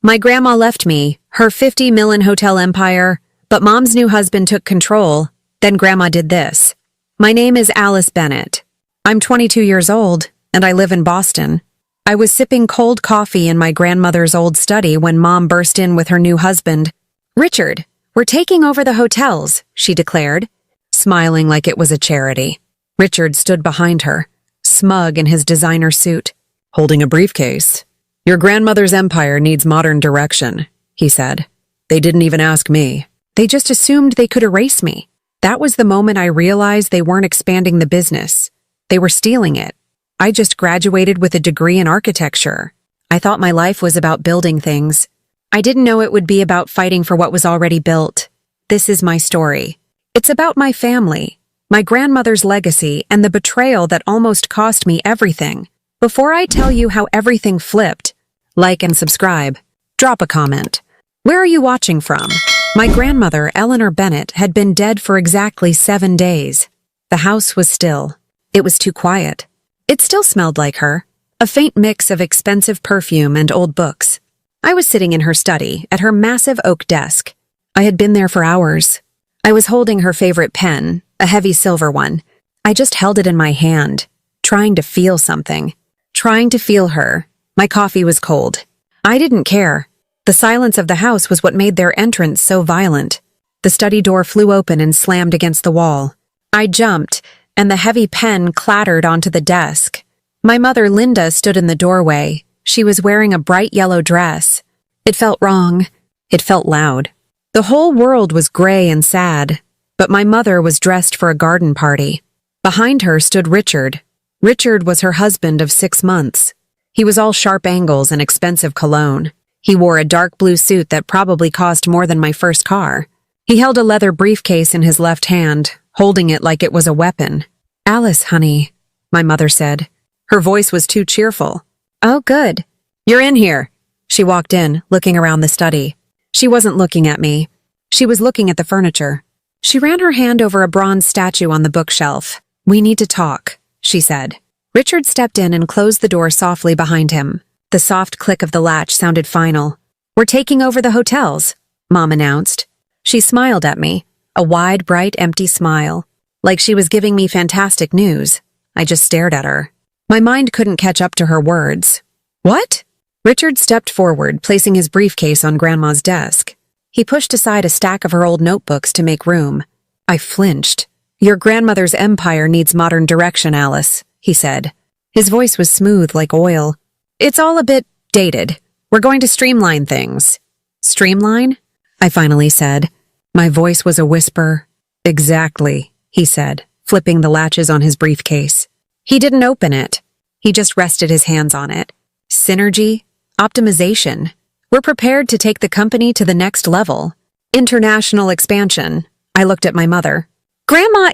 My grandma left me, her 50 million hotel empire, but Mom's new husband took control, then Grandma did this. My name is Alice Bennett. I'm 22 years old, and I live in Boston. I was sipping cold coffee in my grandmother's old study when Mom burst in with her new husband. Richard, we're taking over the hotels, she declared, smiling like it was a charity. Richard stood behind her, smug in his designer suit, holding a briefcase. Your grandmother's empire needs modern direction, he said. They didn't even ask me. They just assumed they could erase me. That was the moment I realized they weren't expanding the business. They were stealing it. I just graduated with a degree in architecture. I thought my life was about building things. I didn't know it would be about fighting for what was already built. This is my story. It's about my family, my grandmother's legacy, and the betrayal that almost cost me everything. Before I tell you how everything flipped, like and subscribe. Drop a comment. Where are you watching from? My grandmother, Eleanor Bennett, had been dead for exactly 7 days. The house was still. It was too quiet. It still smelled like her, a faint mix of expensive perfume and old books. I was sitting in her study, at her massive oak desk. I had been there for hours. I was holding her favorite pen, a heavy silver one. I just held it in my hand, trying to feel something. Trying to feel her. My coffee was cold. I didn't care. The silence of the house was what made their entrance so violent. The study door flew open and slammed against the wall. I jumped, and the heavy pen clattered onto the desk. My mother, Linda, stood in the doorway. She was wearing a bright yellow dress. It felt wrong. It felt loud. The whole world was gray and sad, but my mother was dressed for a garden party. Behind her stood Richard. Richard was her husband of 6 months. He was all sharp angles and expensive cologne. He wore a dark blue suit that probably cost more than my first car. He held a leather briefcase in his left hand, holding it like it was a weapon. Alice, honey, my mother said. Her voice was too cheerful. Oh, good. You're in here. She walked in, looking around the study. She wasn't looking at me. She was looking at the furniture. She ran her hand over a bronze statue on the bookshelf. We need to talk, she said. Richard stepped in and closed the door softly behind him. The soft click of the latch sounded final. We're taking over the hotels, Mom announced. She smiled at me, a wide, bright, empty smile, like she was giving me fantastic news. I just stared at her. My mind couldn't catch up to her words. What? Richard stepped forward, placing his briefcase on Grandma's desk. He pushed aside a stack of her old notebooks to make room. I flinched. Your grandmother's empire needs modern direction, Alice, he said. His voice was smooth like oil. It's all a bit dated. We're going to streamline things. Streamline? I finally said. My voice was a whisper. Exactly, he said, flipping the latches on his briefcase. He didn't open it. He just rested his hands on it. Synergy, optimization. We're prepared to take the company to the next level. International expansion. I looked at my mother. Grandma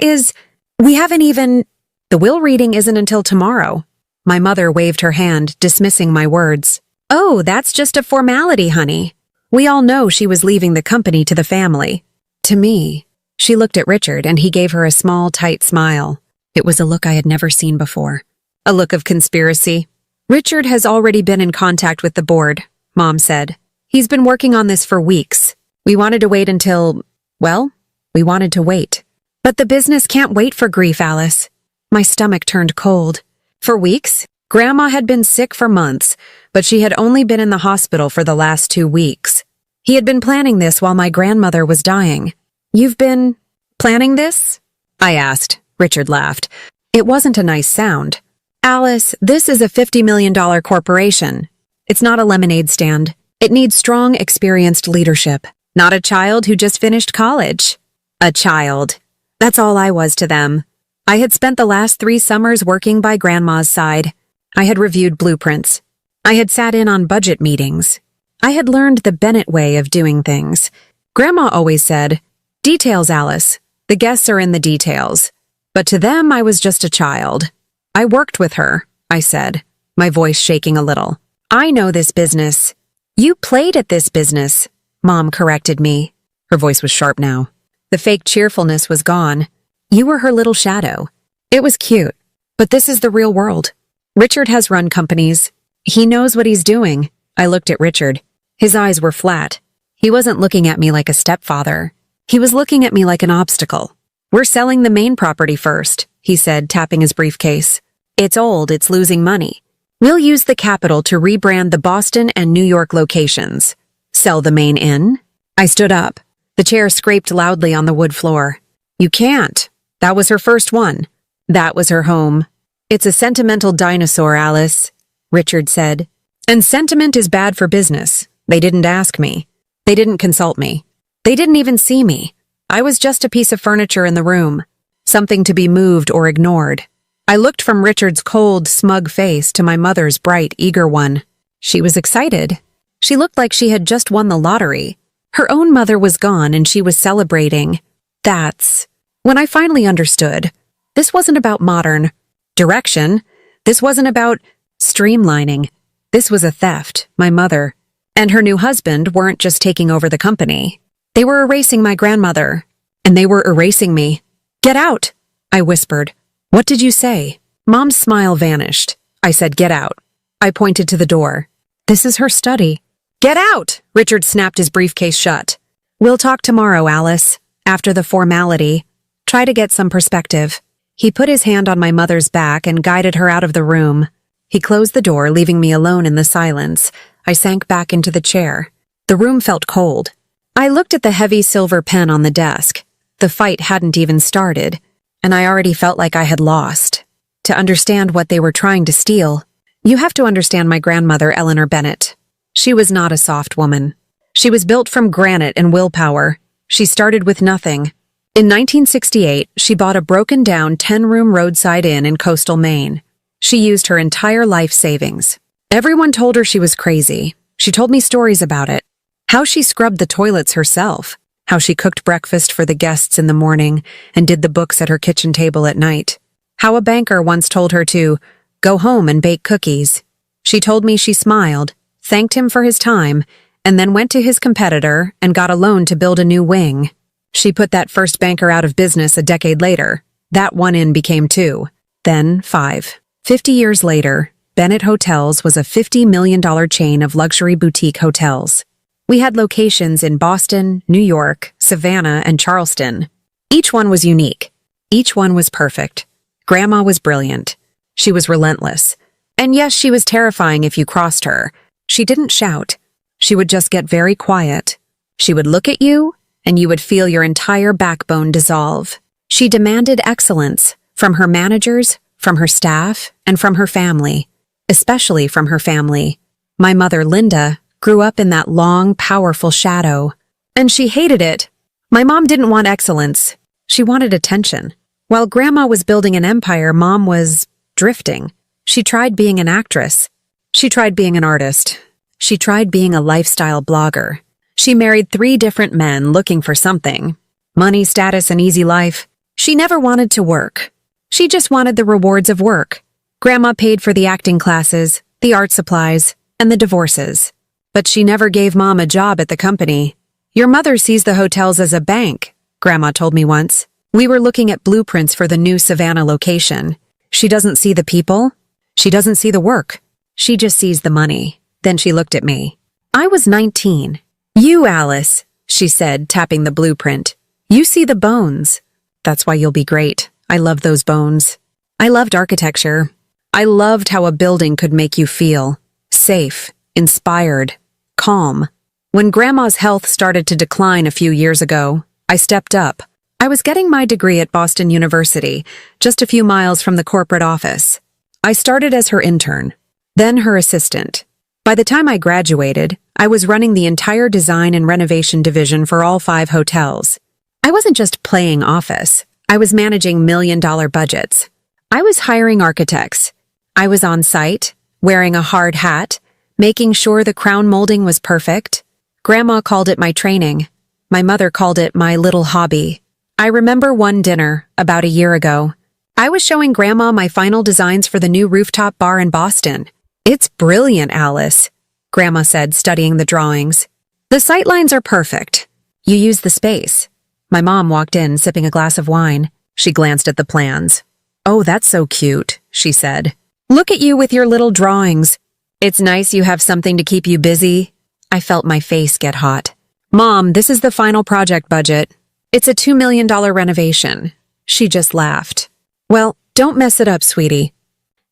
we haven't even... The will reading isn't until tomorrow. My mother waved her hand, dismissing my words. Oh, that's just a formality, honey. We all know she was leaving the company to the family. To me. She looked at Richard and he gave her a small, tight smile. It was a look I had never seen before. A look of conspiracy. Richard has already been in contact with the board, Mom said. He's been working on this for weeks. We wanted to wait until, well, we wanted to wait. But the business can't wait for grief, Alice. My stomach turned cold. For weeks? Grandma had been sick for months, but she had only been in the hospital for the last 2 weeks. He had been planning this while my grandmother was dying. You've been planning this? I asked. Richard laughed. It wasn't a nice sound. Alice, this is a $50 million corporation. It's not a lemonade stand. It needs strong, experienced leadership, not a child who just finished college. A child. That's all I was to them. I had spent the last 3 summers working by Grandma's side. I had reviewed blueprints. I had sat in on budget meetings. I had learned the Bennett way of doing things. Grandma always said, "Details, Alice. The guests are in the details." But to them, I was just a child. I worked with her, I said, my voice shaking a little. I know this business. You played at this business, Mom corrected me. Her voice was sharp now. The fake cheerfulness was gone. You were her little shadow. It was cute, but this is the real world. Richard has run companies. He knows what he's doing. I looked at Richard. His eyes were flat. He wasn't looking at me like a stepfather. He was looking at me like an obstacle. "We're selling the main property first," he said, tapping his briefcase. "It's old, it's losing money. We'll use the capital to rebrand the Boston and New York locations. Sell the main inn?" I stood up. The chair scraped loudly on the wood floor. "You can't. That was her first one. That was her home." "It's a sentimental dinosaur, Alice," Richard said. "And sentiment is bad for business. They didn't ask me. They didn't consult me. They didn't even see me. I was just a piece of furniture in the room, something to be moved or ignored." I looked from Richard's cold, smug face to my mother's bright, eager one. She was excited. She looked like she had just won the lottery. Her own mother was gone and she was celebrating. That's when I finally understood. This wasn't about modern direction. This wasn't about streamlining. This was a theft. My mother and her new husband weren't just taking over the company. They were erasing my grandmother, and they were erasing me. "Get out," I whispered. "What did you say?" Mom's smile vanished. I said, "Get out." I pointed to the door. "This is her study." "Get out!" Richard snapped his briefcase shut. "We'll talk tomorrow, Alice. After the formality. Try to get some perspective." He put his hand on my mother's back and guided her out of the room. He closed the door, leaving me alone in the silence. I sank back into the chair. The room felt cold. I looked at the heavy silver pen on the desk. The fight hadn't even started, and I already felt like I had lost. To understand what they were trying to steal, you have to understand my grandmother, Eleanor Bennett. She was not a soft woman. She was built from granite and willpower. She started with nothing. In 1968, she bought a broken-down 10-room roadside inn in coastal Maine. She used her entire life savings. Everyone told her she was crazy. She told me stories about it. How she scrubbed the toilets herself. How she cooked breakfast for the guests in the morning and did the books at her kitchen table at night. How a banker once told her to go home and bake cookies. She told me she smiled, thanked him for his time, and then went to his competitor and got a loan to build a new wing. She put that first banker out of business a decade later. That one inn became 2, then 5. 50 years later, Bennett Hotels was a $50 million chain of luxury boutique hotels. We had locations in Boston, New York, Savannah, and Charleston. Each one was unique. Each one was perfect. Grandma was brilliant. She was relentless. And yes, she was terrifying if you crossed her. She didn't shout. She would just get very quiet. She would look at you, and you would feel your entire backbone dissolve. She demanded excellence from her managers, from her staff, and from her family, especially from her family. My mother, Linda, grew up in that long, powerful shadow, and she hated it. My mom didn't want excellence. She wanted attention. While Grandma was building an empire, Mom was drifting. She tried being an actress. She tried being an artist. She tried being a lifestyle blogger. She married 3 different men looking for something. Money, status, and easy life. She never wanted to work. She just wanted the rewards of work. Grandma paid for the acting classes, the art supplies, and the divorces. But she never gave Mom a job at the company. "Your mother sees the hotels as a bank," Grandma told me once. We were looking at blueprints for the new Savannah location. "She doesn't see the people. She doesn't see the work. She just sees the money." Then she looked at me. I was 19. "You, Alice," she said, tapping the blueprint. "You see the bones. That's why you'll be great. I love those bones." I loved architecture. I loved how a building could make you feel safe, inspired, calm. When Grandma's health started to decline a few years ago, I stepped up. I was getting my degree at Boston University, just a few miles from the corporate office. I started as her intern, then her assistant. By the time I graduated, I was running the entire design and renovation division for all 5 hotels. I wasn't just playing office. I was managing million-dollar budgets. I was hiring architects. I was on site, wearing a hard hat, making sure the crown molding was perfect. Grandma called it my training. My mother called it my little hobby. I remember one dinner, about a year ago. I was showing Grandma my final designs for the new rooftop bar in Boston. "It's brilliant, Alice," Grandma said, studying the drawings. "The sightlines are perfect. You use the space." My mom walked in, sipping a glass of wine. She glanced at the plans. "Oh, that's so cute," she said. "Look at you with your little drawings. It's nice you have something to keep you busy." I felt my face get hot. Mom, this is the final project budget. It's a $2 million renovation. She just laughed. Well, don't mess it up, sweetie.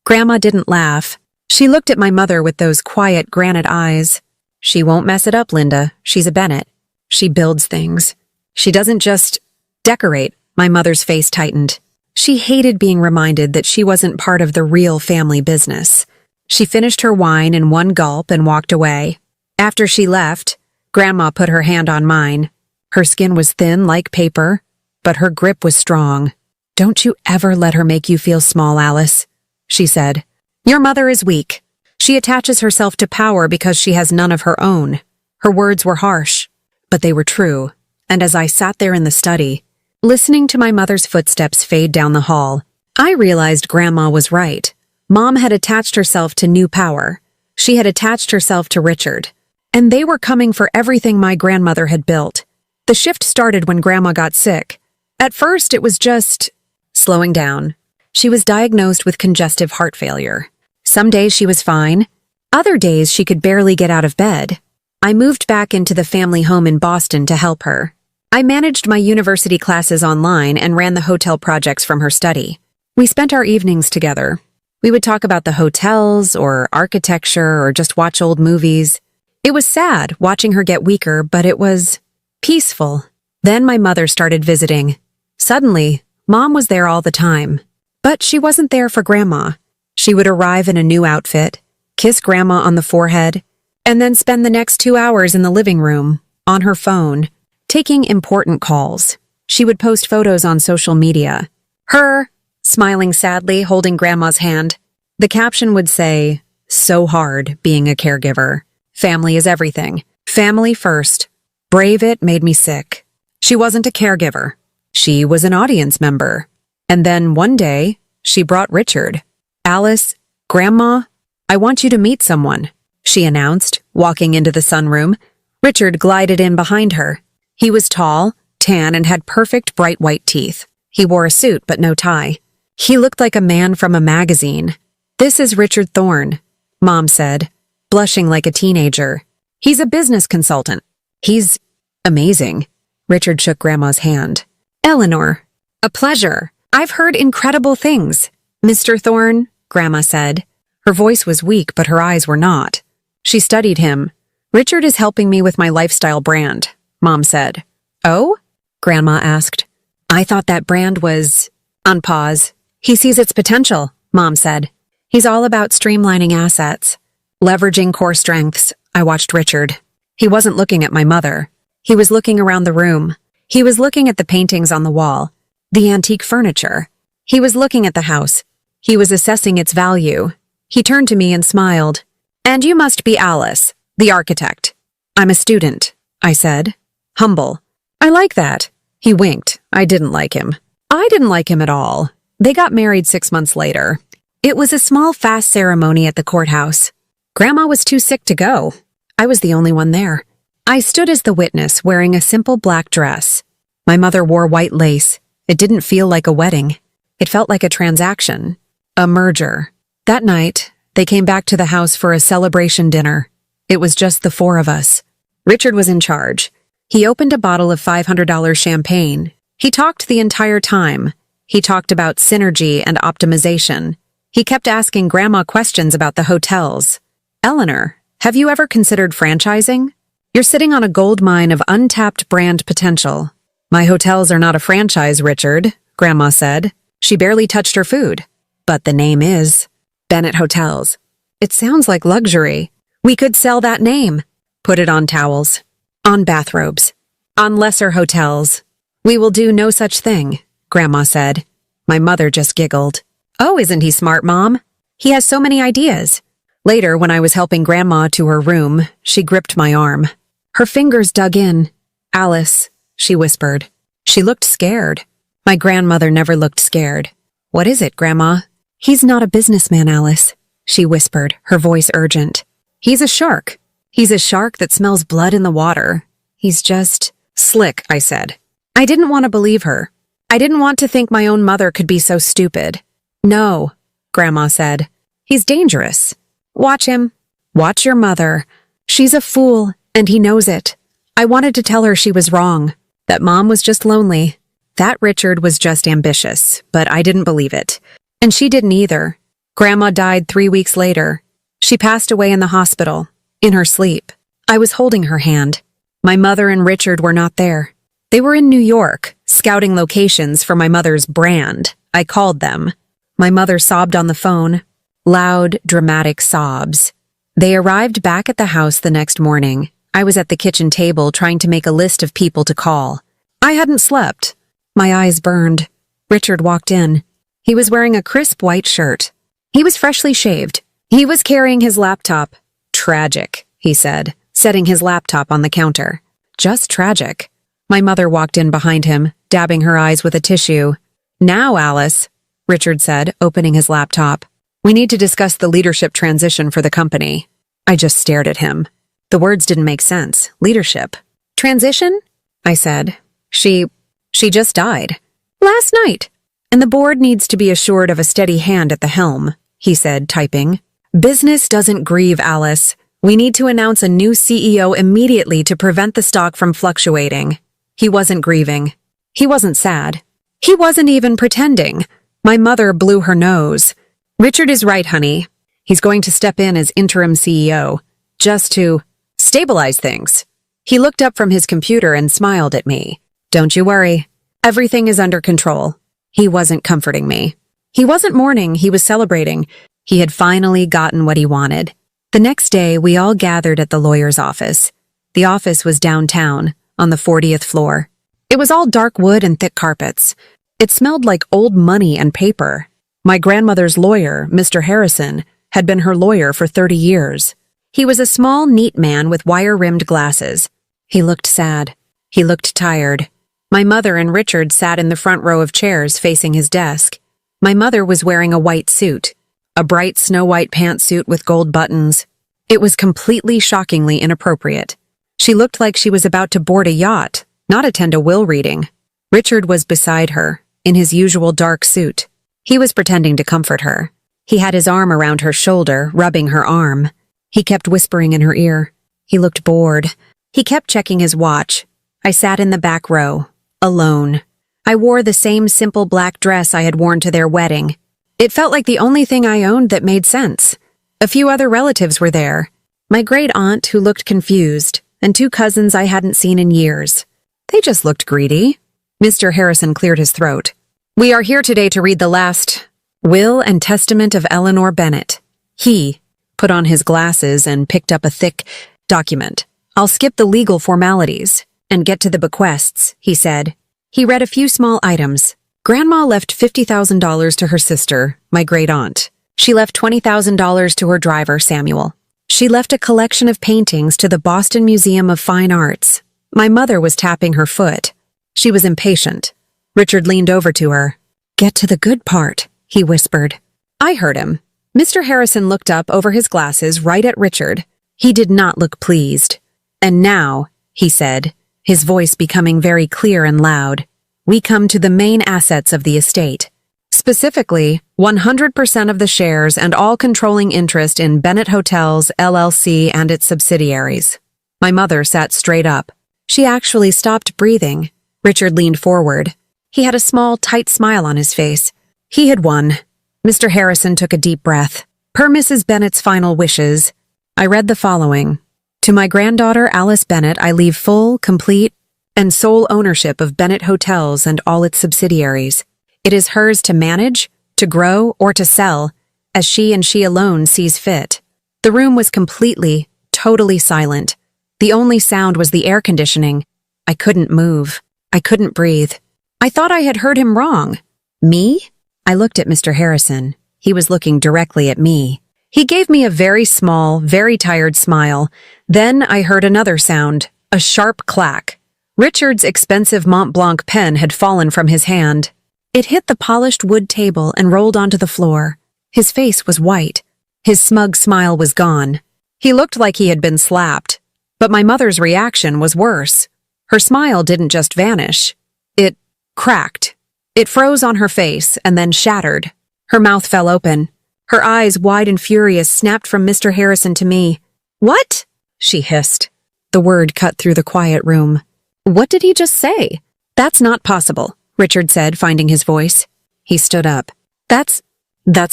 Grandma didn't laugh. She looked at my mother with those quiet granite eyes. She won't mess it up, Linda. She's a Bennett. She builds things. She doesn't just decorate. My mother's face tightened. She hated being reminded that she wasn't part of the real family business. She finished her wine in one gulp and walked away. After she left, Grandma put her hand on mine. Her skin was thin like paper, but her grip was strong. Don't you ever let her make you feel small, Alice, she said. Your mother is weak. She attaches herself to power because she has none of her own. Her words were harsh, but they were true. And as I sat there in the study, listening to my mother's footsteps fade down the hall, I realized Grandma was right. Mom had attached herself to new power. She had attached herself to Richard. And they were coming for everything my grandmother had built. The shift started when Grandma got sick. At first, it was just slowing down. She was diagnosed with congestive heart failure. Some days she was fine. Other days she could barely get out of bed. I moved back into the family home in Boston to help her. I managed my university classes online and ran the hotel projects from her study. We spent our evenings together. We would talk about the hotels or architecture or just watch old movies. It was sad watching her get weaker, but it was peaceful. Then my mother started visiting. Suddenly, Mom was there all the time. But she wasn't there for Grandma. She would arrive in a new outfit, kiss Grandma on the forehead, and then spend the next 2 hours in the living room, on her phone, taking important calls. She would post photos on social media. Her, smiling sadly, holding Grandma's hand. The caption would say, "So hard being a caregiver. Family is everything. Family first. Brave it made me sick." She wasn't a caregiver. She was an audience member. And then one day, she brought Richard. "Alice, Grandma, I want you to meet someone," she announced, walking into the sunroom. Richard glided in behind her. He was tall, tan, and had perfect bright white teeth. He wore a suit but no tie. He looked like a man from a magazine. "This is Richard Thorne," Mom said, blushing like a teenager. "He's a business consultant. He's amazing." Richard shook Grandma's hand. "Eleanor, a pleasure. I've heard incredible things." "Mr. Thorne," Grandma said. Her voice was weak, but her eyes were not. She studied him. "Richard is helping me with my lifestyle brand," Mom said. "Oh?" Grandma asked. "I thought that brand was..." On pause. "He sees its potential," Mom said. "He's all about streamlining assets. Leveraging core strengths." I watched Richard. He wasn't looking at my mother. He was looking around the room. He was looking at the paintings on the wall, the antique furniture. He was looking at the house. He was assessing its value. He turned to me and smiled. "And you must be Alice, the architect." "I'm a student," I said. Humble. "I like that." He winked. I didn't like him. I didn't like him at all. They got married 6 months later. It was a small fast ceremony at the courthouse. Grandma was too sick to go. I was the only one there. I stood as the witness, wearing a simple black dress. My mother wore white lace. It didn't feel like a wedding. It felt like a transaction. A merger. That night, they came back to the house for a celebration dinner. It was just the 4 of us. Richard was in charge. He opened a bottle of $500 champagne. He talked the entire time. He talked about synergy and optimization. He kept asking Grandma questions about the hotels. "Eleanor, have you ever considered franchising? You're sitting on a gold mine of untapped brand potential." "My hotels are not a franchise, Richard," Grandma said. She barely touched her food. "But the name is Bennett Hotels. It sounds like luxury. We could sell that name. Put it on towels. On bathrobes. On lesser hotels. We will do no such thing," Grandma said. My mother just giggled. "Oh, isn't he smart, Mom? He has so many ideas." Later, when I was helping Grandma to her room, she gripped my arm. Her fingers dug in. "Alice," she whispered. She looked scared. My grandmother never looked scared. "What is it, Grandma?" "He's not a businessman, Alice," she whispered, her voice urgent. "He's a shark. He's a shark that smells blood in the water. He's just..." "Slick," I said. I didn't want to believe her. I didn't want to think my own mother could be so stupid. "No," Grandma said. "He's dangerous. Watch him. Watch your mother. She's a fool, And he knows it. I wanted to tell her she was wrong, that Mom was just lonely, that Richard was just ambitious, but I didn't believe it. And she didn't either. Grandma died 3 weeks later. She passed away in the hospital, in her sleep. I was holding her hand. My mother and Richard were not there. They were in New York, scouting locations for my mother's brand. I called them. My mother sobbed on the phone. Loud, dramatic sobs. They arrived back at the house the next morning. I was at the kitchen table trying to make a list of people to call. I hadn't slept. My eyes burned. Richard walked in. He was wearing a crisp white shirt. He was freshly shaved. He was carrying his laptop. Tragic, he said, setting his laptop on the counter. Just tragic. My mother walked in behind him, dabbing her eyes with a tissue. Now, Alice, Richard said, opening his laptop. We need to discuss the leadership transition for the company. I just stared at him. The words didn't make sense. Leadership. Transition? I said. She just died. Last night. And the board needs to be assured of a steady hand at the helm, he said, typing. Business doesn't grieve, Alice. We need to announce a new CEO immediately to prevent the stock from fluctuating. He wasn't grieving. He wasn't sad. He wasn't even pretending. My mother blew her nose. Richard is right, honey. He's going to step in as interim CEO, just to stabilize things. He looked up from his computer and smiled at me. Don't you worry. Everything is under control. He wasn't comforting me. He wasn't mourning, he was celebrating. He had finally gotten what he wanted. The next day, we all gathered at the lawyer's office. The office was downtown, on the 40th floor. It was all dark wood and thick carpets. It smelled like old money and paper. My grandmother's lawyer, Mr. Harrison, had been her lawyer for 30 years. He was a small, neat man with wire-rimmed glasses. He looked sad. He looked tired. My mother and Richard sat in the front row of chairs facing his desk. My mother was wearing a white suit, a bright snow-white pantsuit with gold buttons. It was completely shockingly inappropriate. She looked like she was about to board a yacht, not attend a will reading. Richard was beside her, in his usual dark suit. He was pretending to comfort her. He had his arm around her shoulder, rubbing her arm. He kept whispering in her ear. He looked bored. He kept checking his watch. I sat in the back row, alone. I wore the same simple black dress I had worn to their wedding. It felt like the only thing I owned that made sense. A few other relatives were there. My great-aunt, who looked confused, and 2 cousins I hadn't seen in years. They just looked greedy. Mr. Harrison cleared his throat. We are here today to read the last will and testament of Eleanor Bennett. He put on his glasses and picked up a thick document. I'll skip the legal formalities and get to the bequests, he said. He read a few small items. Grandma left $50,000 to her sister, my great-aunt. She left $20,000 to her driver, Samuel. She left a collection of paintings to the Boston Museum of Fine Arts. My mother was tapping her foot. She was impatient. Richard leaned over to her. Get to the good part, he whispered. I heard him. Mr. Harrison looked up over his glasses right at Richard. He did not look pleased. And now, he said, his voice becoming very clear and loud, we come to the main assets of the estate. Specifically, 100% of the shares and all controlling interest in Bennett Hotels, LLC and its subsidiaries. My mother sat straight up. She actually stopped breathing. Richard leaned forward. He had a small, tight smile on his face. He had won. Mr. Harrison took a deep breath. Per Mrs. Bennett's final wishes, I read the following. To my granddaughter, Alice Bennett, I leave full, complete, and sole ownership of Bennett Hotels and all its subsidiaries. It is hers to manage, to grow, or to sell, as she and she alone sees fit. The room was completely, totally silent. The only sound was the air conditioning. I couldn't move. I couldn't breathe. I thought I had heard him wrong. Me? I looked at Mr. Harrison. He was looking directly at me. He gave me a very small, very tired smile. Then I heard another sound, a sharp clack. Richard's expensive Mont Blanc pen had fallen from his hand. It hit the polished wood table and rolled onto the floor. His face was white. His smug smile was gone. He looked like he had been slapped. But my mother's reaction was worse. Her smile didn't just vanish. It cracked. It froze on her face and then shattered. Her mouth fell open. Her eyes, wide and furious, snapped from Mr. Harrison to me. What? She hissed. The word cut through the quiet room. What did he just say? That's not possible, Richard said, finding his voice. He stood up. That's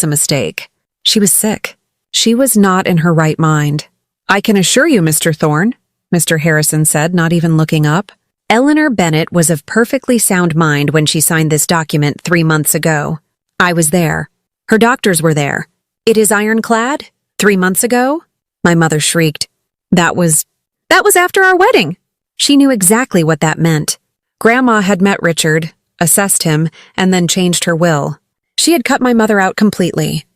a mistake. She was sick. She was not in her right mind. I can assure you, Mr. Thorne, Mr. Harrison said, not even looking up. Eleanor Bennett was of perfectly sound mind when she signed this document 3 months ago. I was there. Her doctors were there. It is ironclad? 3 months ago? My mother shrieked. That was after our wedding. She knew exactly what that meant. Grandma had met Richard, assessed him, and then changed her will. She had cut my mother out completely.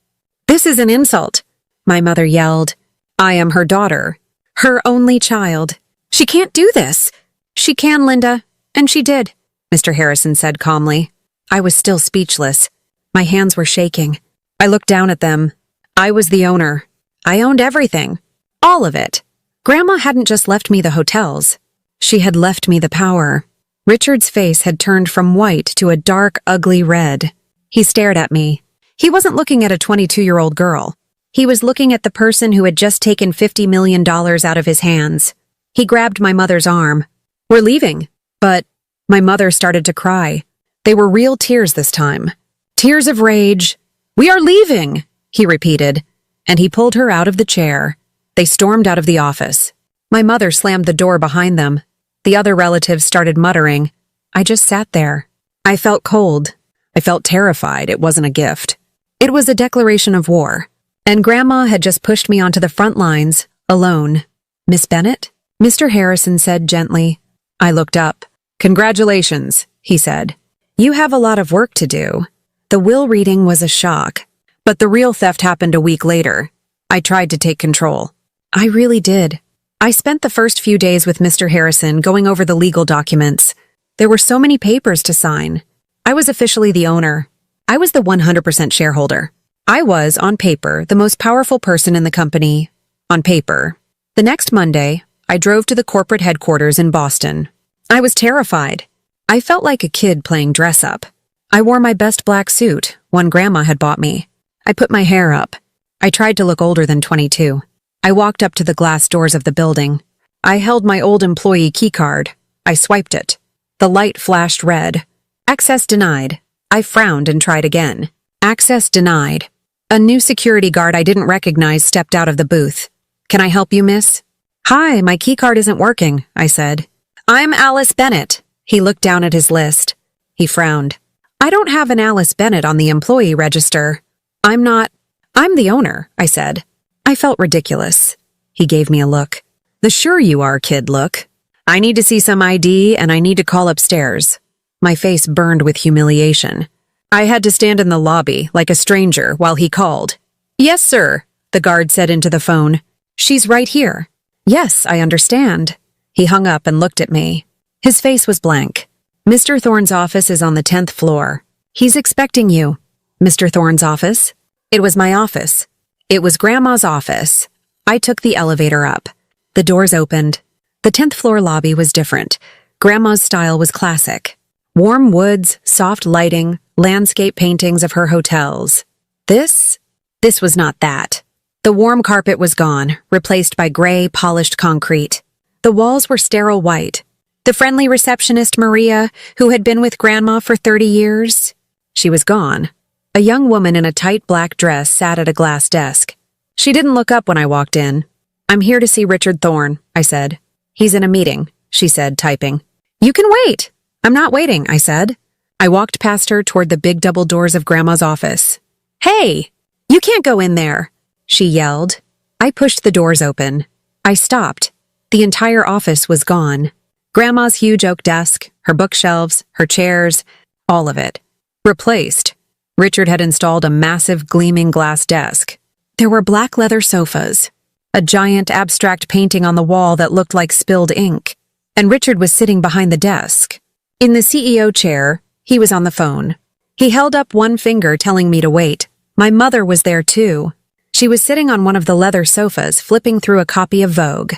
This is an insult, my mother yelled. I am her daughter, her only child. She can't do this. She can, Linda, and she did, Mr. Harrison said calmly. I was still speechless. My hands were shaking. I looked down at them. I was the owner. I owned everything. All of it. Grandma hadn't just left me the hotels. She had left me the power. Richard's face had turned from white to a dark, ugly red. He stared at me. He wasn't looking at a 22-year-old girl. He was looking at the person who had just taken $50 million out of his hands. He grabbed my mother's arm. We're leaving. But my mother started to cry. They were real tears this time. Tears of rage. We are leaving, he repeated, and he pulled her out of the chair. They stormed out of the office. My mother slammed the door behind them. The other relatives started muttering. I just sat there. I felt cold. I felt terrified. It wasn't a gift. It was a declaration of war. And Grandma had just pushed me onto the front lines, alone. Miss Bennett? Mr. Harrison said gently. I looked up. Congratulations, he said. You have a lot of work to do. The will reading was a shock. But the real theft happened a week later. I tried to take control. I really did. I spent the first few days with Mr. Harrison going over the legal documents. There were so many papers to sign. I was officially the owner. I was the 100% shareholder. I was, on paper, the most powerful person in the company. On paper. The next Monday, I drove to the corporate headquarters in Boston. I was terrified. I felt like a kid playing dress-up. I wore my best black suit, one Grandma had bought me. I put my hair up. I tried to look older than 22. I walked up to the glass doors of the building. I held my old employee keycard. I swiped it. The light flashed red. Access denied. I frowned and tried again. Access denied. A new security guard I didn't recognize stepped out of the booth. Can I help you, miss? Hi, my keycard isn't working, I said. I'm Alice Bennett. He looked down at his list. He frowned. I don't have an Alice Bennett on the employee register. I'm the owner, I said. I felt ridiculous. He gave me a look. The sure you are, kid look. I need to see some ID and I need to call upstairs. My face burned with humiliation. I had to stand in the lobby like a stranger while he called. Yes, sir, the guard said into the phone. She's right here. Yes, I understand. He hung up and looked at me. His face was blank. Mr. Thorne's office is on the 10th floor. He's expecting you. Mr. Thorne's office? It was my office. It was Grandma's office. I took the elevator up. The doors opened. The 10th floor lobby was different. Grandma's style was classic. Warm woods, soft lighting, landscape paintings of her hotels. This was not that. The warm carpet was gone, replaced by gray, polished concrete. The walls were sterile white. The friendly receptionist, Maria, who had been with Grandma for 30 years, she was gone. A young woman in a tight black dress sat at a glass desk. She didn't look up when I walked in. I'm here to see Richard Thorne, I said. He's in a meeting, she said, typing. You can wait. I'm not waiting, I said. I walked past her toward the big double doors of Grandma's office. Hey, you can't go in there, she yelled. I pushed the doors open. I stopped. The entire office was gone. Grandma's huge oak desk, her bookshelves, her chairs, all of it. Replaced. Richard had installed a massive gleaming glass desk. There were black leather sofas, a giant abstract painting on the wall that looked like spilled ink, and Richard was sitting behind the desk. In the CEO chair, he was on the phone. He held up one finger telling me to wait. My mother was there too. She was sitting on one of the leather sofas, flipping through a copy of Vogue.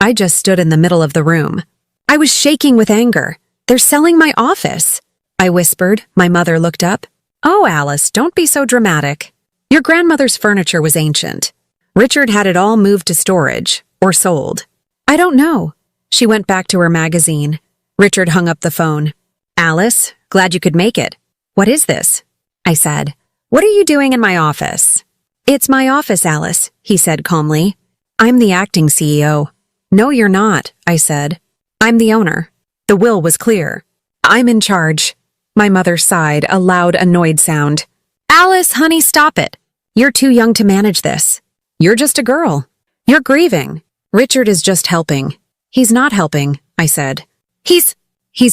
I just stood in the middle of the room. I was shaking with anger. They're selling my office, I whispered. My mother looked up. Oh, Alice, don't be so dramatic. Your grandmother's furniture was ancient. Richard had it all moved to storage, or sold. I don't know. She went back to her magazine. Richard hung up the phone. Alice, glad you could make it. What is this? I said. What are you doing in my office? It's my office, Alice, he said calmly. I'm the acting CEO. No, you're not, I said. I'm the owner. The will was clear. I'm in charge. My mother sighed, a loud, annoyed sound. Alice, honey, stop it. You're too young to manage this. You're just a girl. You're grieving. Richard is just helping. He's not helping, I said. He's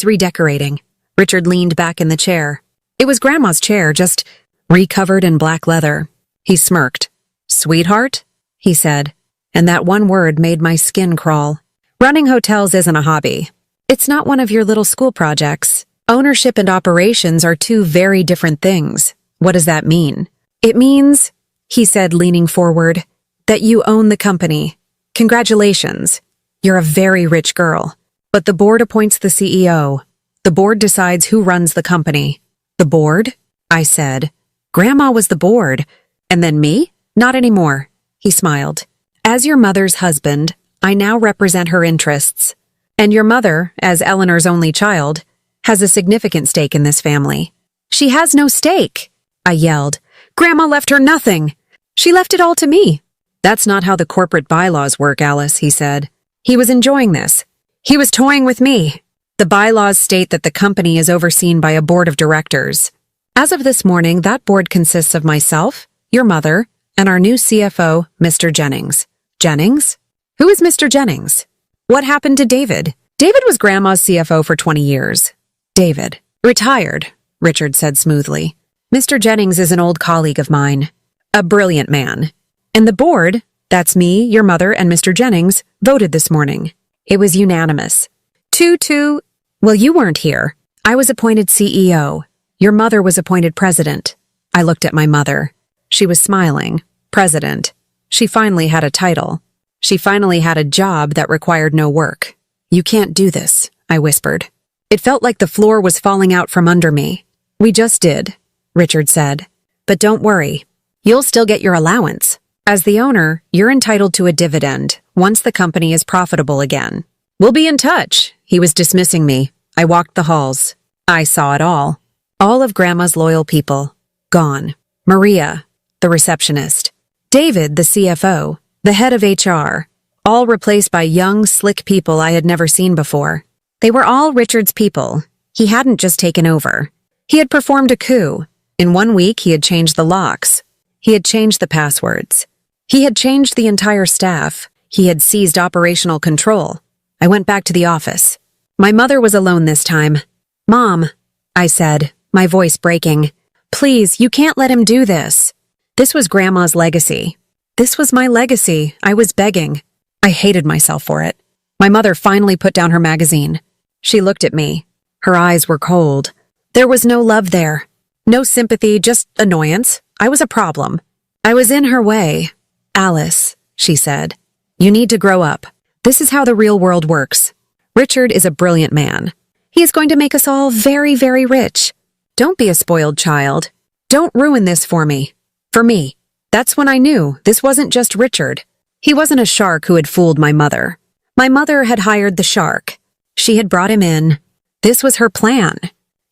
redecorating. Richard leaned back in the chair. It was Grandma's chair, just recovered in black leather. He smirked. Sweetheart? He said. And that one word made my skin crawl. Running hotels isn't a hobby. It's not one of your little school projects. Ownership and operations are two very different things. What does that mean? It means, he said, leaning forward, that you own the company. Congratulations. You're a very rich girl. But the board appoints the CEO. The board decides who runs the company. The board? I said. Grandma was the board. And then me? Not anymore. He smiled. As your mother's husband, I now represent her interests. And your mother, as Eleanor's only child, has a significant stake in this family. She has no stake, I yelled. Grandma left her nothing. She left it all to me. That's not how the corporate bylaws work, Alice, he said. He was enjoying this. He was toying with me. The bylaws state that the company is overseen by a board of directors. As of this morning, that board consists of myself, your mother, and our new CFO, Mr. Jennings. Jennings? Who is Mr. Jennings? What happened to David? David was Grandma's CFO for 20 years. David. Retired, Richard said smoothly. Mr. Jennings is an old colleague of mine. A brilliant man. And the board, that's me, your mother, and Mr. Jennings, voted this morning. It was unanimous. 2-2. Well, you weren't here. I was appointed CEO. Your mother was appointed president. I looked at my mother. She was smiling. President. She finally had a title. She finally had a job that required no work. You can't do this, I whispered. It felt like the floor was falling out from under me. We just did, Richard said. But don't worry. You'll still get your allowance. As the owner, you're entitled to a dividend once the company is profitable again. We'll be in touch. He was dismissing me. I walked the halls. I saw it all. All of Grandma's loyal people. Gone. Maria, the receptionist. David, the CFO. The head of HR. All replaced by young, slick people I had never seen before. They were all Richard's people. He hadn't just taken over. He had performed a coup. In 1 week, he had changed the locks. He had changed the passwords. He had changed the entire staff. He had seized operational control. I went back to the office. My mother was alone this time. Mom, I said, my voice breaking. Please, you can't let him do this. This was Grandma's legacy. This was my legacy. I was begging. I hated myself for it. My mother finally put down her magazine. She looked at me. Her eyes were cold. There was no love there. No sympathy, just annoyance. I was a problem. I was in her way. Alice, she said, you need to grow up. This is how the real world works. Richard is a brilliant man. He is going to make us all very, very rich. Don't be a spoiled child. Don't ruin this for me. For me. That's when I knew this wasn't just Richard. He wasn't a shark who had fooled my mother. My mother had hired the shark. She had brought him in. This was her plan.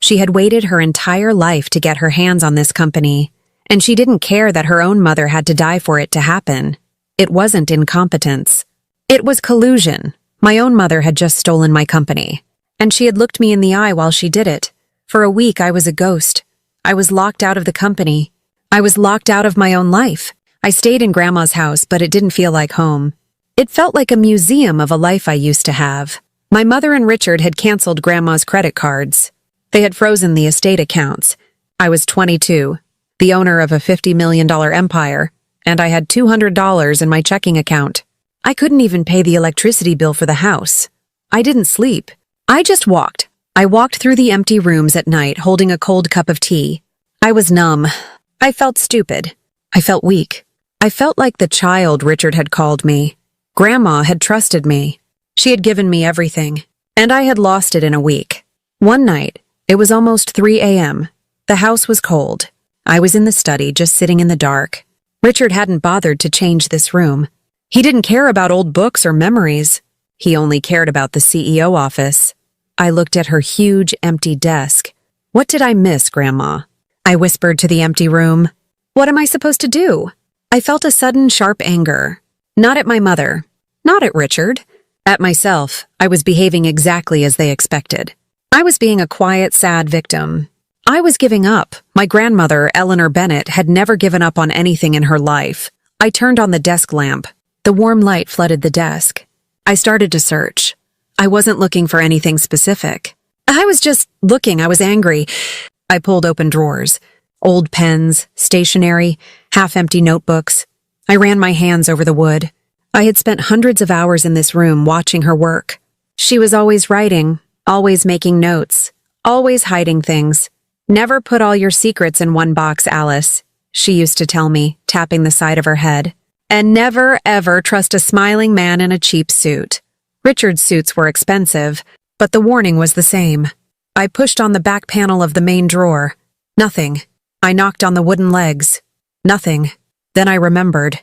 She had waited her entire life to get her hands on this company, and she didn't care that her own mother had to die for it to happen. It wasn't incompetence. It was collusion. My own mother had just stolen my company, and she had looked me in the eye while she did it. For a week, I was a ghost. I was locked out of the company. I was locked out of my own life. I stayed in Grandma's house, but it didn't feel like home. It felt like a museum of a life I used to have. My mother and Richard had canceled Grandma's credit cards. They had frozen the estate accounts. I was 22, the owner of a $50 million empire, and I had $200 in my checking account. I couldn't even pay the electricity bill for the house. I didn't sleep. I just walked. I walked through the empty rooms at night holding a cold cup of tea. I was numb. I felt stupid. I felt weak. I felt like the child Richard had called me. Grandma had trusted me. She had given me everything, and I had lost it in a week. One night, it was almost 3 a.m. The house was cold. I was in the study, just sitting in the dark. Richard hadn't bothered to change this room. He didn't care about old books or memories. He only cared about the CEO office. I looked at her huge, empty desk. What did I miss, Grandma? I whispered to the empty room. What am I supposed to do? I felt a sudden, sharp anger. Not at my mother. Not at Richard. At myself. I was behaving exactly as they expected. I was being a quiet, sad victim. I was giving up. My grandmother, Eleanor Bennett, had never given up on anything in her life. I turned on the desk lamp. The warm light flooded the desk. I started to search. I wasn't looking for anything specific. I was just looking. I was angry. I pulled open drawers. Old pens, stationery, half-empty notebooks. I ran my hands over the wood. I had spent hundreds of hours in this room watching her work. She was always writing, always making notes, always hiding things. Never put all your secrets in one box, Alice, she used to tell me, tapping the side of her head. And never, ever trust a smiling man in a cheap suit. Richard's suits were expensive, but the warning was the same. I pushed on the back panel of the main drawer. Nothing. I knocked on the wooden legs. Nothing. Then I remembered.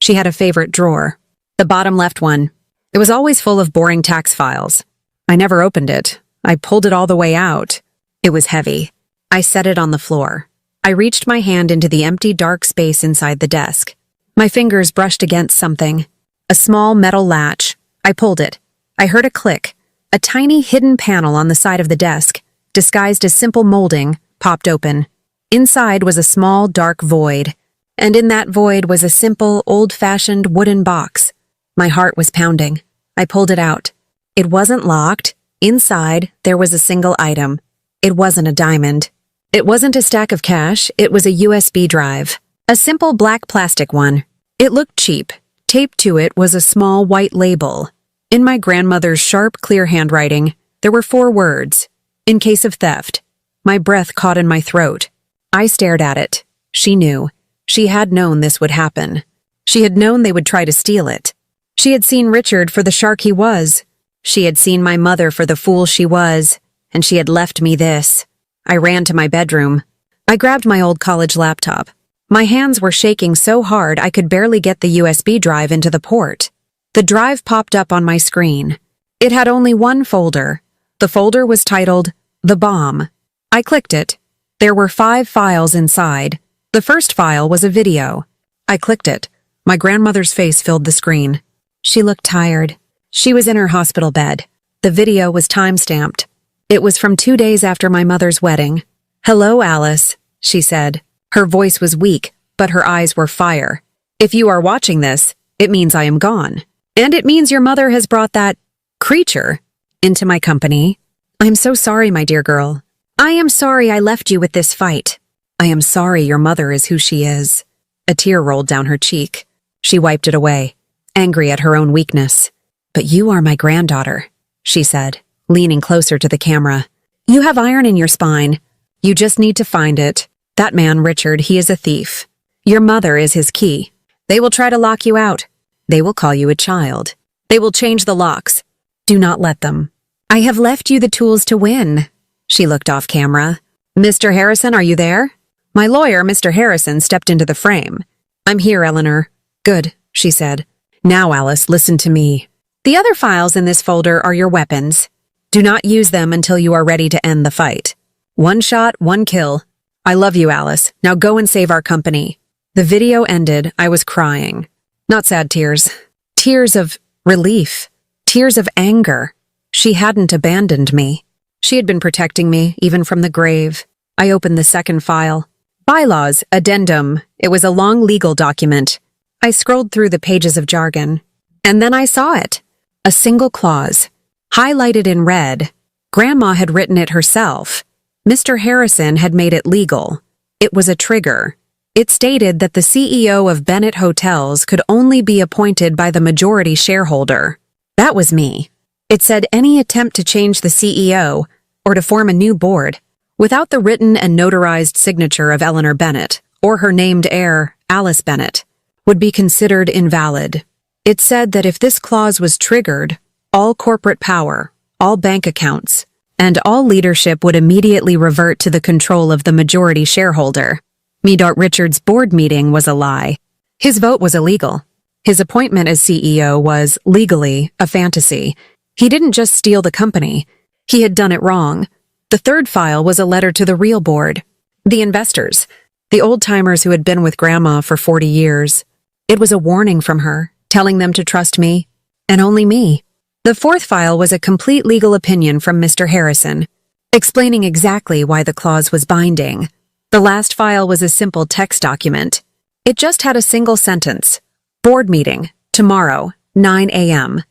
She had a favorite drawer. The bottom left one. It was always full of boring tax files. I never opened it. I pulled it all the way out. It was heavy. I set it on the floor. I reached my hand into the empty, dark space inside the desk. My fingers brushed against something. A small metal latch. I pulled it. I heard a click. A tiny hidden panel on the side of the desk, disguised as simple molding, popped open. Inside was a small, dark void. And in that void was a simple, old-fashioned wooden box. My heart was pounding. I pulled it out. It wasn't locked. Inside, there was a single item. It wasn't a diamond. It wasn't a stack of cash. It was a USB drive. A simple black plastic one. It looked cheap. Taped to it was a small white label. In my grandmother's sharp, clear handwriting, there were 4 words. In case of theft. My breath caught in my throat. I stared at it. She knew. She had known this would happen. She had known they would try to steal it. She had seen Richard for the shark he was. She had seen my mother for the fool she was. And she had left me this. I ran to my bedroom. I grabbed my old college laptop. My hands were shaking so hard I could barely get the USB drive into the port. The drive popped up on my screen. It had only one folder. The folder was titled, The Bomb. I clicked it. There were 5 files inside. The first file was a video. I clicked it. My grandmother's face filled the screen. She looked tired. She was in her hospital bed. The video was time-stamped. It was from 2 days after my mother's wedding. "Hello, Alice," she said. Her voice was weak, but her eyes were fire. "If you are watching this, it means I am gone. And it means your mother has brought that creature into my company. I'm so sorry, my dear girl. I am sorry I left you with this fight. I am sorry your mother is who she is." A tear rolled down her cheek. She wiped it away, angry at her own weakness. "But you are my granddaughter," she said, leaning closer to the camera. "You have iron in your spine. You just need to find it. That man, Richard, he is a thief. Your mother is his key. They will try to lock you out. They will call you a child. They will change the locks. Do not let them. I have left you the tools to win." She looked off camera. "Mr. Harrison, are you there?" My lawyer, Mr. Harrison, stepped into the frame. "I'm here, Eleanor." "Good," she said. "Now, Alice, listen to me. The other files in this folder are your weapons. Do not use them until you are ready to end the fight. 1 shot, 1 kill. I love you, Alice. Now go and save our company." The video ended. I was crying. Not sad tears. Tears of relief. Tears of anger. She hadn't abandoned me. She had been protecting me, even from the grave. I opened the second file. Bylaws, addendum. It was a long legal document. I scrolled through the pages of jargon. And then I saw it. A single clause. Highlighted in red. Grandma had written it herself. Mr. Harrison had made it legal. It was a trigger. It stated that the CEO of Bennett Hotels could only be appointed by the majority shareholder. That was me. It said any attempt to change the CEO or to form a new board without the written and notarized signature of Eleanor Bennett or her named heir, Alice Bennett, would be considered invalid. It said that if this clause was triggered, all corporate power, all bank accounts, and all leadership would immediately revert to the control of the majority shareholder. Richard's board meeting was a lie. His vote was illegal. His appointment as CEO was, legally, a fantasy. He didn't just steal the company. He had done it wrong. The third file was a letter to the real board. The investors. The old-timers who had been with Grandma for 40 years. It was a warning from her, telling them to trust me, and only me. The fourth file was a complete legal opinion from Mr. Harrison, explaining exactly why the clause was binding. The last file was a simple text document. It just had a single sentence. Board meeting, tomorrow, 9 a.m.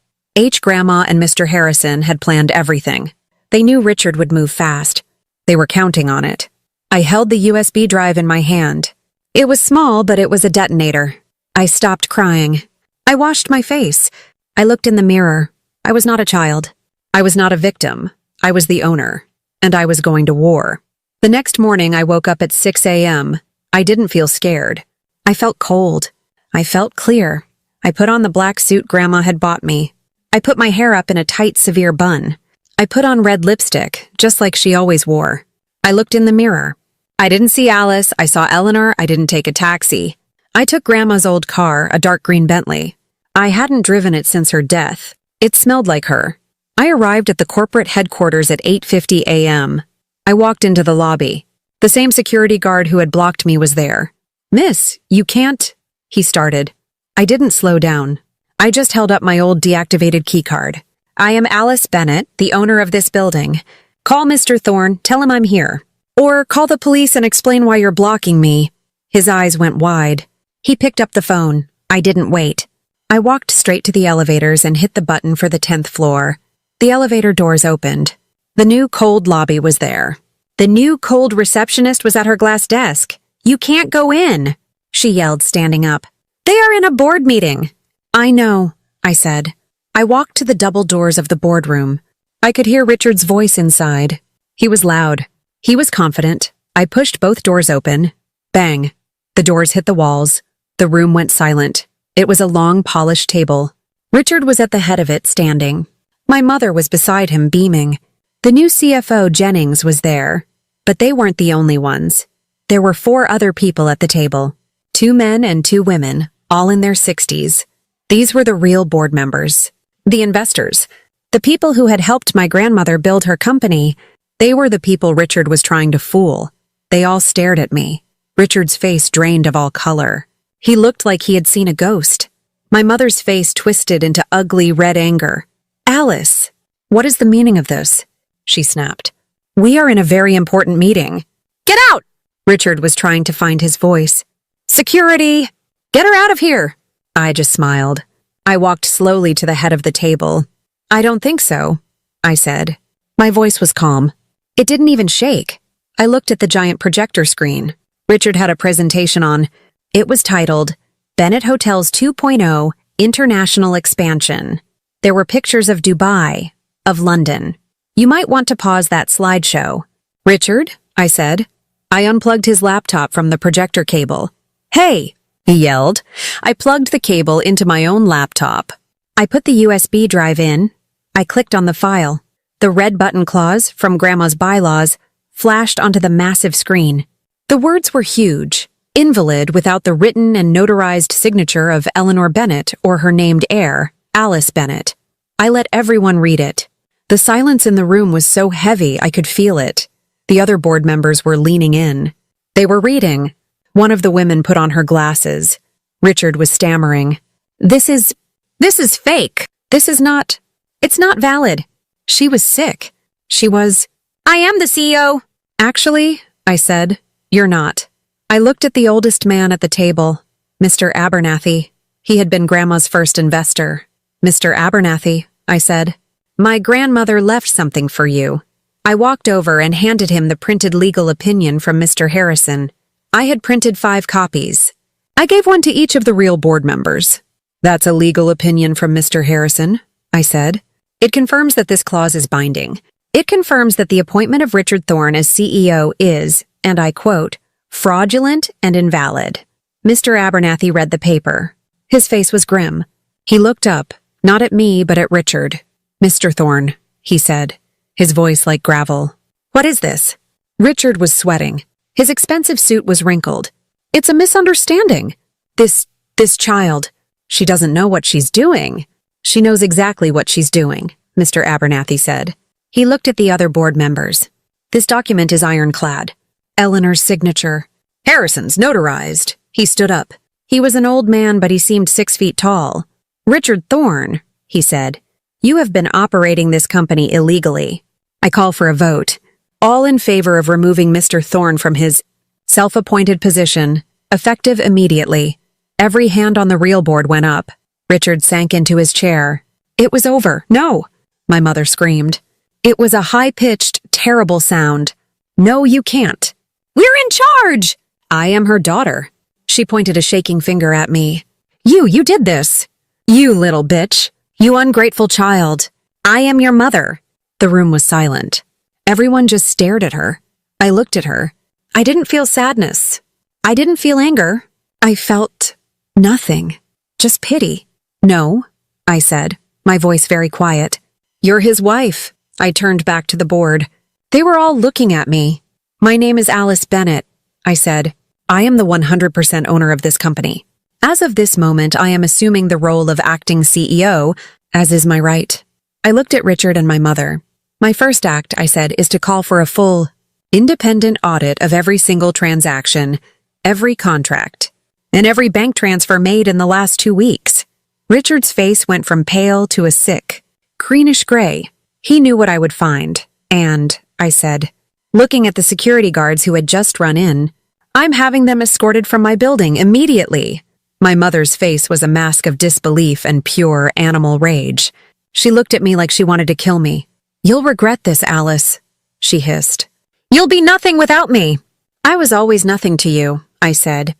Grandma and Mr. Harrison had planned everything. They knew Richard would move fast. They were counting on it. I held the USB drive in my hand. It was small, but it was a detonator. I stopped crying. I washed my face. I looked in the mirror. I was not a child. I was not a victim. I was the owner. And I was going to war. The next morning, I woke up at 6 a.m. I didn't feel scared. I felt cold. I felt clear. I put on the black suit Grandma had bought me. I put my hair up in a tight, severe bun. I put on red lipstick, just like she always wore. I looked in the mirror. I didn't see Alice. I saw Eleanor. I didn't take a taxi. I took Grandma's old car, a dark green Bentley. I hadn't driven it since her death. It smelled like her. I arrived at the corporate headquarters at 8:50 a.m. I walked into the lobby. The same security guard who had blocked me was there. "Miss, you can't," he started. I didn't slow down. I just held up my old deactivated keycard. "I am Alice Bennett, the owner of this building. Call Mr. Thorne, tell him I'm here. Or call the police and explain why you're blocking me." His eyes went wide. He picked up the phone. I didn't wait. I walked straight to the elevators and hit the button for the 10th floor. The elevator doors opened. The new cold lobby was there. The new cold receptionist was at her glass desk. "You can't go in," she yelled, standing up. "They are in a board meeting." "I know," I said. I walked to the double doors of the boardroom. I could hear Richard's voice inside. He was loud. He was confident. I pushed both doors open. Bang. The doors hit the walls. The room went silent. It was a long, polished table. Richard was at the head of it, standing. My mother was beside him, beaming. The new CFO, Jennings, was there. But they weren't the only ones. There were 4 other people at the table. 2 men and 2 women, all in their 60s. These were the real board members. The investors. The people who had helped my grandmother build her company. They were the people Richard was trying to fool. They all stared at me. Richard's face drained of all color. He looked like he had seen a ghost. My mother's face twisted into ugly red anger. "Alice, what is the meaning of this?" she snapped. "We are in a very important meeting." "Get out!" Richard was trying to find his voice. "Security! Get her out of here!" I just smiled. I walked slowly to the head of the table. "I don't think so," I said. My voice was calm. It didn't even shake. I looked at the giant projector screen. Richard had a presentation on. It was titled, Bennett Hotels 2.0 International Expansion. There were pictures of Dubai, of London. "You might want to pause that slideshow." "Richard," I said. I unplugged his laptop from the projector cable. "Hey!" he yelled. I plugged the cable into my own laptop. I put the USB drive in. I clicked on the file. The red button clause from Grandma's bylaws flashed onto the massive screen. The words were huge. Invalid without the written and notarized signature of Eleanor Bennett or her named heir, Alice Bennett. I let everyone read it. The silence in the room was so heavy I could feel it. The other board members were leaning in. They were reading. One of the women put on her glasses. Richard was stammering. This is fake. It's not valid." She was sick. She was, "I am the CEO." "Actually," I said, "you're not." I looked at the oldest man at the table, Mr. Abernathy. He had been Grandma's first investor. "Mr. Abernathy," I said, "my grandmother left something for you." I walked over and handed him the printed legal opinion from Mr. Harrison. I had printed 5 copies. I gave one to each of the real board members. "That's a legal opinion from Mr. Harrison," I said. "It confirms that this clause is binding. It confirms that the appointment of Richard Thorne as CEO is, and I quote, fraudulent and invalid." Mr. Abernathy read the paper. His face was grim. He looked up, not at me, but at Richard. "Mr. Thorne," he said, his voice like gravel. "What is this?" Richard was sweating. His expensive suit was wrinkled. "It's a misunderstanding. This child." She doesn't know what she's doing. She knows exactly what she's doing, Mr. Abernathy said. He looked at the other board members. This document is ironclad. Eleanor's signature. Harrison's notarized. He stood up. He was an old man, but he seemed 6 feet tall. Richard Thorne, he said, you have been operating this company illegally. I call for a vote. All in favor of removing Mr. Thorne from his self-appointed position, effective immediately. Every hand on the real board went up. Richard sank into his chair. It was over. No, my mother screamed. It was a high-pitched, terrible sound. No, you can't. We're in charge! I am her daughter. She pointed a shaking finger at me. You did this. You little bitch. You ungrateful child. I am your mother. The room was silent. Everyone just stared at her. I looked at her. I didn't feel sadness. I didn't feel anger. I felt nothing. Just pity. No, I said, my voice very quiet. You're his wife. I turned back to the board. They were all looking at me. My name is Alice Bennett, I said. I am the 100% owner of this company. As of this moment, I am assuming the role of acting CEO, as is my right. I looked at Richard and my mother. My first act, I said, is to call for a full, independent audit of every single transaction, every contract, and every bank transfer made in the last 2 weeks. Richard's face went from pale to a sick, greenish gray. He knew what I would find, and, I said, looking at the security guards who had just run in, I'm having them escorted from my building immediately. My mother's face was a mask of disbelief and pure animal rage. She looked at me like she wanted to kill me. You'll regret this, Alice, she hissed. You'll be nothing without me. I was always nothing to you, I said.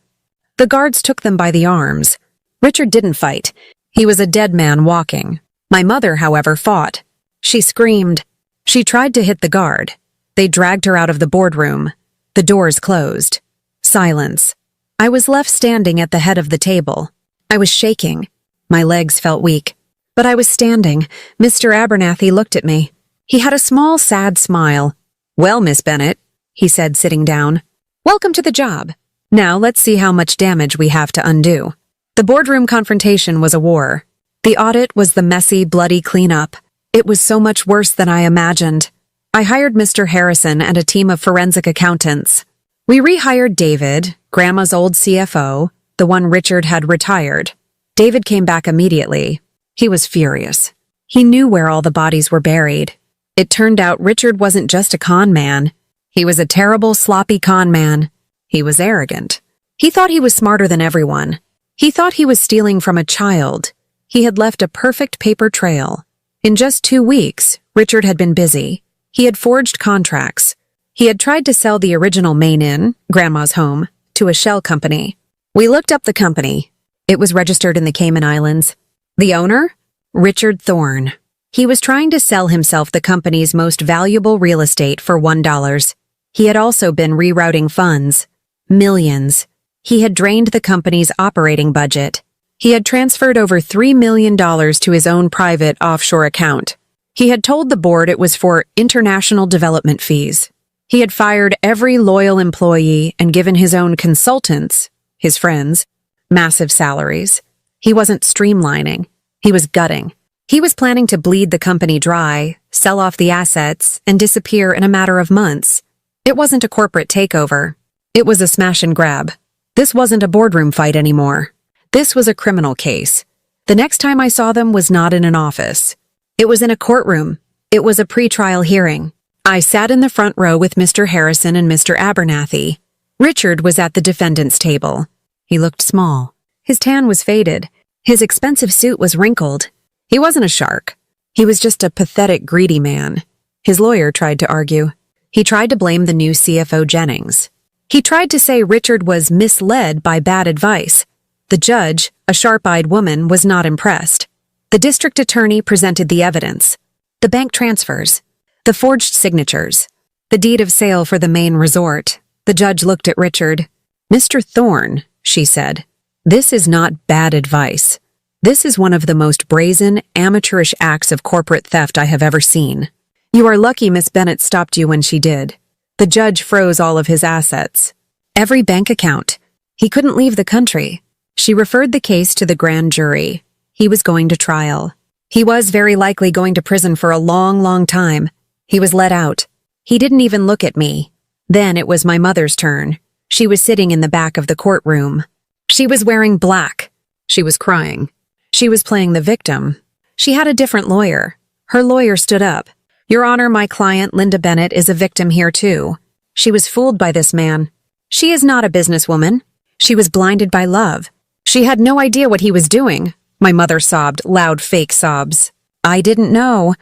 The guards took them by the arms. Richard didn't fight. He was a dead man walking. My mother, however, fought. She screamed. She tried to hit the guard. They dragged her out of the boardroom. The doors closed. Silence. I was left standing at the head of the table. I was shaking. My legs felt weak. But I was standing. Mr. Abernathy looked at me. He had a small, sad smile. Well, Miss Bennett, he said, sitting down. Welcome to the job. Now let's see how much damage we have to undo. The boardroom confrontation was a war. The audit was the messy, bloody cleanup. It was so much worse than I imagined. I hired Mr. Harrison and a team of forensic accountants. We rehired David, Grandma's old CFO, the one Richard had retired. David came back immediately. He was furious. He knew where all the bodies were buried. It turned out Richard wasn't just a con man. He was a terrible, sloppy con man. He was arrogant. He thought he was smarter than everyone. He thought he was stealing from a child. He had left a perfect paper trail. In just 2 weeks, Richard had been busy. He had forged contracts. He had tried to sell the original Main Inn, Grandma's home, to a shell company. We looked up the company. It was registered in the Cayman Islands. The owner? Richard Thorne. He was trying to sell himself the company's most valuable real estate for $1. He had also been rerouting funds. Millions. He had drained the company's operating budget. He had transferred over $3 million to his own private offshore account. He had told the board it was for international development fees. He had fired every loyal employee and given his own consultants, his friends, massive salaries. He wasn't streamlining. He was gutting. He was planning to bleed the company dry, sell off the assets, and disappear in a matter of months. It wasn't a corporate takeover. It was a smash and grab. This wasn't a boardroom fight anymore. This was a criminal case. The next time I saw them was not in an office. It was in a courtroom. It was a pre-trial hearing. I sat in the front row with Mr. Harrison and Mr. Abernathy. Richard was at the defendant's table. He looked small. His tan was faded. His expensive suit was wrinkled. He wasn't a shark. He was just a pathetic, greedy man. His lawyer tried to argue. He tried to blame the new CFO Jennings. He tried to say Richard was misled by bad advice. The judge, a sharp-eyed woman, was not impressed. The district attorney presented the evidence. The bank transfers. The forged signatures. The deed of sale for the main resort. The judge looked at Richard. Mr. Thorne, she said, this is not bad advice. This is one of the most brazen, amateurish acts of corporate theft I have ever seen. You are lucky Miss Bennett stopped you when she did. The judge froze all of his assets. Every bank account. He couldn't leave the country. She referred the case to the grand jury. He was going to trial. He was very likely going to prison for a long, long time. He was let out. He didn't even look at me. Then it was my mother's turn. She was sitting in the back of the courtroom. She was wearing black. She was crying. She was playing the victim. She had a different lawyer. Her lawyer stood up. "Your Honor, my client, Linda Bennett, is a victim here too. She was fooled by this man. She is not a businesswoman. She was blinded by love. She had no idea what he was doing." My mother sobbed, loud fake sobs. I didn't know.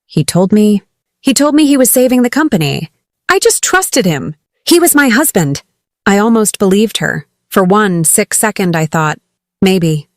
He told me he was saving the company. I just trusted him. He was my husband. I almost believed her. For 1 sick second, I thought, maybe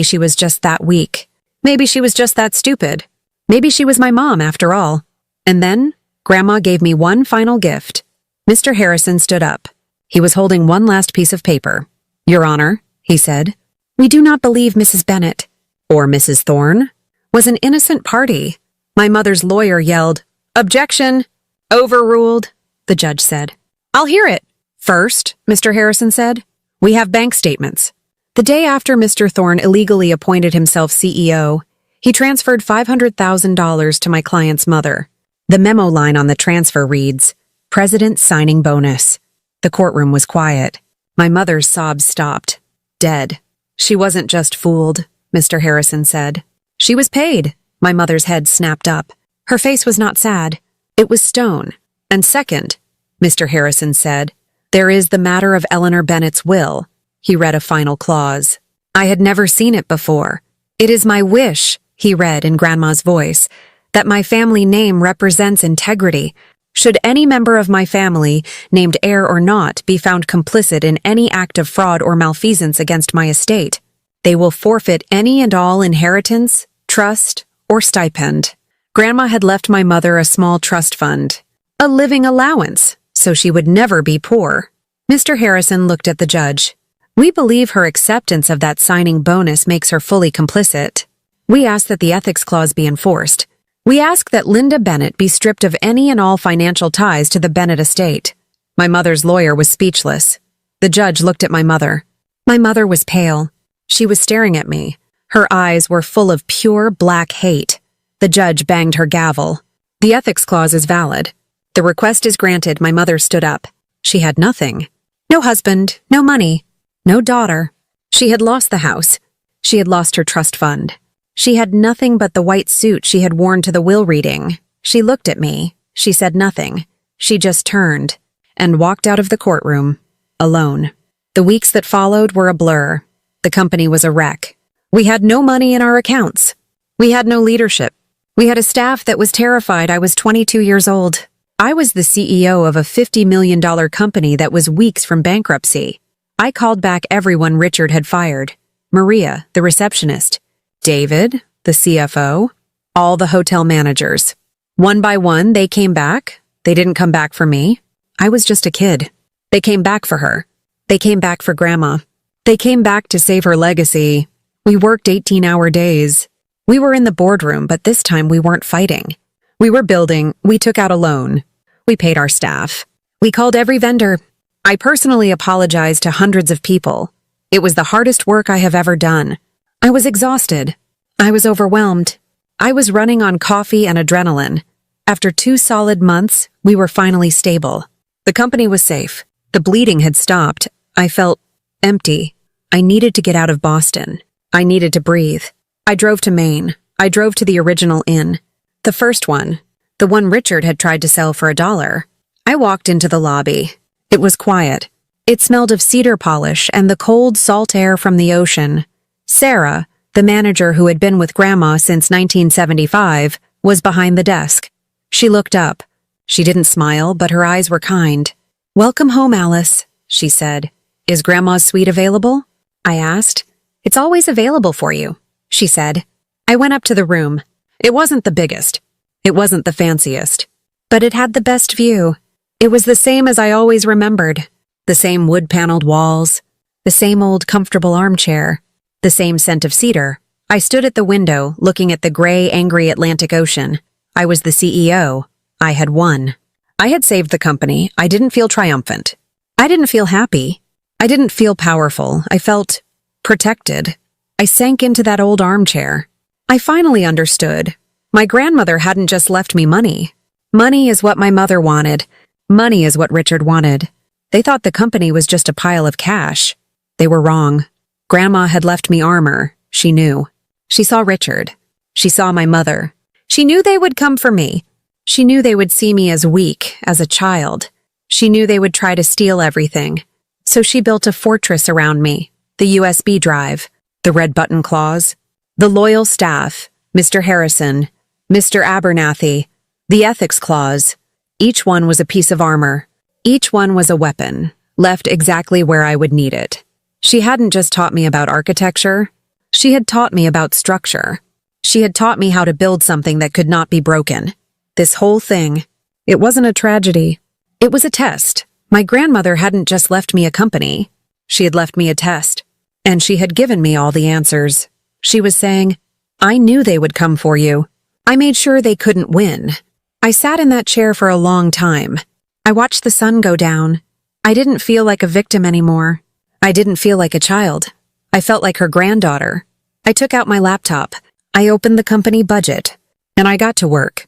she was just that weak. Maybe she was just that stupid. Maybe she was my mom after all. And then, Grandma gave me one final gift. Mr. Harrison stood up. He was holding one last piece of paper. "Your Honor," he said, "we do not believe Mrs. Bennett, or Mrs. Thorne, was an innocent party." My mother's lawyer yelled, "Objection! Overruled," the judge said. "I'll hear it." "First," Mr. Harrison said, "we have bank statements." The day after Mr. Thorne illegally appointed himself CEO, he transferred $500,000 to my client's mother. The memo line on the transfer reads, "President signing bonus." The courtroom was quiet. My mother's sobs stopped. Dead. "She wasn't just fooled," Mr. Harrison said. "She was paid." My mother's head snapped up. Her face was not sad. It was stone. "And second," Mr. Harrison said, "there is the matter of Eleanor Bennett's will." He read a final clause. I had never seen it before. "It is my wish," he read in Grandma's voice, "that my family name represents integrity. Should any member of my family, named heir or not, be found complicit in any act of fraud or malfeasance against my estate, they will forfeit any and all inheritance, trust, or stipend." Grandma had left my mother a small trust fund, a living allowance, so she would never be poor. Mr. Harrison looked at the judge. "We believe her acceptance of that signing bonus makes her fully complicit. We ask that the ethics clause be enforced. We ask that Linda Bennett be stripped of any and all financial ties to the Bennett estate." My mother's lawyer was speechless. The judge looked at my mother. My mother was pale. She was staring at me. Her eyes were full of pure black hate. The judge banged her gavel. "The ethics clause is valid. The request is granted." My mother stood up. She had nothing. No husband, no money, no daughter. She had lost the house. She had lost her trust fund. She had nothing but the white suit she had worn to the will reading. She looked at me. She said nothing. She just turned and walked out of the courtroom, alone. The weeks that followed were a blur. The company was a wreck. We had no money in our accounts. We had no leadership. We had a staff that was terrified I was 22 years old. I was the CEO of a $50 million company that was weeks from bankruptcy. I called back everyone Richard had fired. Maria, the receptionist. David, the CFO. All the hotel managers. One by one, they came back. They didn't come back for me. I was just a kid. They came back for her. They came back for Grandma. They came back to save her legacy. We worked 18-hour days. We were in the boardroom, but this time we weren't fighting. We were building. We took out a loan. We paid our staff. We called every vendor. I personally apologized to hundreds of people. It was the hardest work I have ever done. I was exhausted. I was overwhelmed. I was running on coffee and adrenaline. After 2 solid months, we were finally stable. The company was safe. The bleeding had stopped. I felt empty. I needed to get out of Boston. I needed to breathe. I drove to Maine. I drove to the original inn. The first one. The one Richard had tried to sell for $1. I walked into the lobby. It was quiet. It smelled of cedar polish and the cold, salt air from the ocean. Sarah, the manager who had been with Grandma since 1975, was behind the desk. She looked up. She didn't smile, but her eyes were kind. "Welcome home, Alice," she said. "Is Grandma's suite available?" I asked. "It's always available for you," she said. I went up to the room. It wasn't the biggest. It wasn't the fanciest. But it had the best view. It was the same as I always remembered. The same wood-paneled walls. The same old comfortable armchair. The same scent of cedar. I stood at the window, looking at the gray, angry Atlantic Ocean. I was the CEO. I had won. I had saved the company. I didn't feel triumphant. I didn't feel happy. I didn't feel powerful. I felt protected. I sank into that old armchair. I finally understood. My grandmother hadn't just left me money. Money is what my mother wanted. Money is what Richard wanted. They thought the company was just a pile of cash. They were wrong. Grandma had left me armor. She knew. She saw Richard. She saw my mother. She knew they would come for me. She knew they would see me as weak, as a child. She knew they would try to steal everything. So she built a fortress around me. The USB drive, the red button clause, the loyal staff, Mr. Harrison, Mr. Abernathy, the ethics clause. Each one was a piece of armor. Each one was a weapon, left exactly where I would need it. She hadn't just taught me about architecture. She had taught me about structure. She had taught me how to build something that could not be broken. This whole thing, it wasn't a tragedy. It was a test. My grandmother hadn't just left me a company. She had left me a test. And she had given me all the answers. She was saying, I knew they would come for you. I made sure they couldn't win. I sat in that chair for a long time. I watched the sun go down. I didn't feel like a victim anymore. I didn't feel like a child. I felt like her granddaughter. I took out my laptop. I opened the company budget. And I got to work.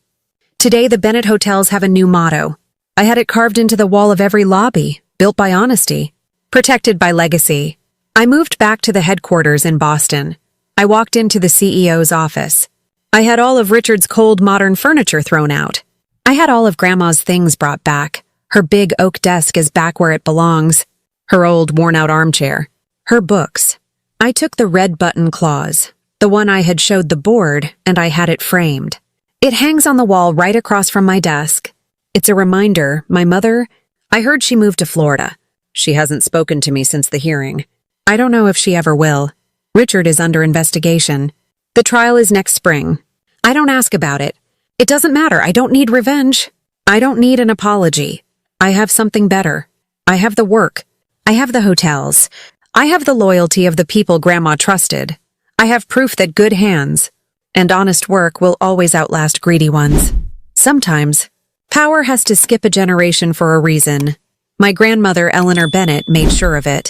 Today, the Bennett Hotels have a new motto. I had it carved into the wall of every lobby, built by honesty, protected by legacy. I moved back to the headquarters in Boston. I walked into the CEO's office. I had all of Richard's cold modern furniture thrown out. I had all of Grandma's things brought back. Her big oak desk is back where it belongs. Her old worn-out armchair. Her books. I took the red button clause, the one I had showed the board, and I had it framed. It hangs on the wall right across from my desk. It's a reminder, my mother, I heard she moved to Florida. She hasn't spoken to me since the hearing. I don't know if she ever will. Richard is under investigation. The trial is next spring. I don't ask about it. It doesn't matter. I don't need revenge. I don't need an apology. I have something better. I have the work. I have the hotels. I have the loyalty of the people Grandma trusted. I have proof that good hands and honest work will always outlast greedy ones. Sometimes, power has to skip a generation for a reason. My grandmother, Eleanor Bennett, made sure of it.